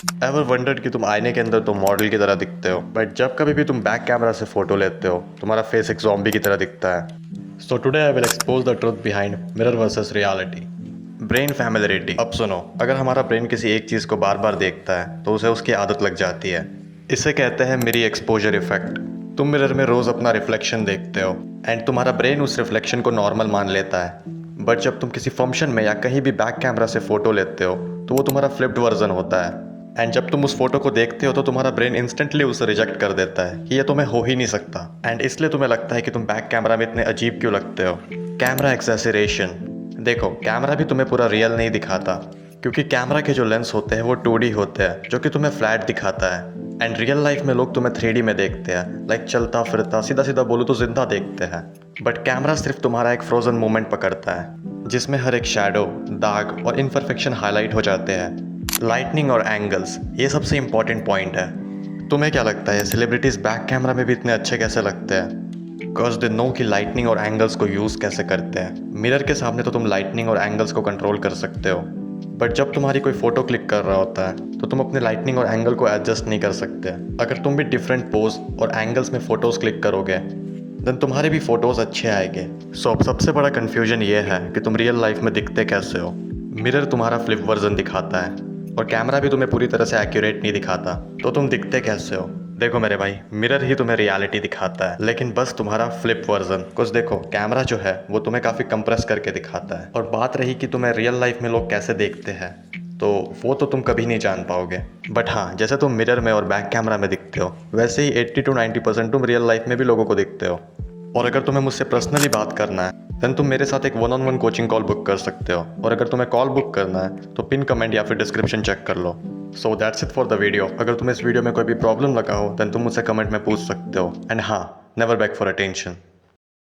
Ever wondered कि तुम आईने के अंदर तो मॉडल की तरह दिखते हो, बट जब कभी भी तुम बैक कैमरा से फोटो लेते हो तुम्हारा फेस एक ज़ॉम्बी की तरह दिखता है। So today I will expose the truth behind mirror versus reality. Brain familiarity. अब सुनो, अगर हमारा ब्रेन किसी एक चीज़ को बार बार देखता है तो उसे उसकी आदत लग जाती है। इसे कहते हैं मेरी एक्सपोजर इफेक्ट। तुम मिरर में रोज़ अपना रिफ्लेक्शन देखते हो एंड तुम्हारा ब्रेन उस रिफ्लेक्शन को नॉर्मल मान लेता है। बट जब तुम किसी फंक्शन में या कहीं भी बैक कैमरा से फोटो लेते हो तो वो तुम्हारा फ्लिप्ड वर्जन होता है। एंड जब तुम उस फोटो को देखते हो तो तुम्हारा ब्रेन इंस्टेंटली उसे रिजेक्ट कर देता है कि ये तुम्हें हो ही नहीं सकता। एंड इसलिए तुम्हें लगता है कि तुम बैक कैमरा में इतने अजीब क्यों लगते हो। कैमरा एक्सेसरेशन। देखो, कैमरा भी तुम्हें पूरा रियल नहीं दिखाता, क्योंकि कैमरा के जो लेंस होते हैं वो 2D होते हैं जो कि तुम्हें फ्लैट दिखाता है। एंड रियल लाइफ में लोग तुम्हें 3D में देखते हैं, लाइक चलता फिरता, सीधा सीधा बोलो तो जिंदा देखते हैं। बट कैमरा सिर्फ तुम्हारा एक फ्रोजन मोमेंट पकड़ता है जिसमें हर एक शैडो, दाग और इम्परफेक्शन हाईलाइट हो जाते हैं। लाइटनिंग और एंगल्स, ये सबसे इंपॉर्टेंट पॉइंट है। तुम्हें क्या लगता है सेलिब्रिटीज बैक कैमरा में भी इतने अच्छे कैसे लगते हैं? बिकॉज दे नो कि लाइटनिंग और एंगल्स को यूज़ कैसे करते हैं। मिरर के सामने तो तुम लाइटनिंग और एंगल्स को कंट्रोल कर सकते हो, बट जब तुम्हारी कोई फोटो क्लिक कर रहा होता है तो तुम अपने लाइटनिंग और एंगल को एडजस्ट नहीं कर सकते। अगर तुम भी डिफरेंट पोज और एंगल्स में फ़ोटोज़ क्लिक करोगे देन तुम्हारे भी फ़ोटोज़ अच्छे आएंगे। सो अब सबसे बड़ा कन्फ्यूजन ये है कि तुम रियल लाइफ में दिखते कैसे हो। मिरर तुम्हारा फ्लिप वर्जन दिखाता है और कैमरा भी तुम्हें पूरी तरह से एक्यूरेट नहीं दिखाता, तो तुम दिखते कैसे हो? देखो मेरे भाई, मिरर ही तुम्हें रियलिटी दिखाता है, लेकिन बस तुम्हारा फ्लिप वर्जन। कुछ देखो, कैमरा जो है वो तुम्हें काफ़ी कंप्रेस करके दिखाता है। और बात रही कि तुम्हें रियल लाइफ में लोग कैसे देखते हैं, तो वो तो तुम कभी नहीं जान पाओगे। बट हाँ, जैसे तुम मिरर में और बैक कैमरा में दिखते हो वैसे ही 80 to 90% तुम रियल लाइफ में भी लोगों को दिखते हो। और अगर तुम्हें मुझसे पर्सनली बात करना है देन तुम मेरे साथ एक 1-on-1 कोचिंग कॉल बुक कर सकते हो। और अगर तुम्हें कॉल बुक करना है तो पिन कमेंट या फिर डिस्क्रिप्शन चेक कर लो। So that's it for the video. अगर तुम्हें इस वीडियो में कोई भी प्रॉब्लम लगा हो देन तुम मुझसे कमेंट में पूछ सकते हो। एंड हाँ, नेवर बैक फॉर अटेंशन।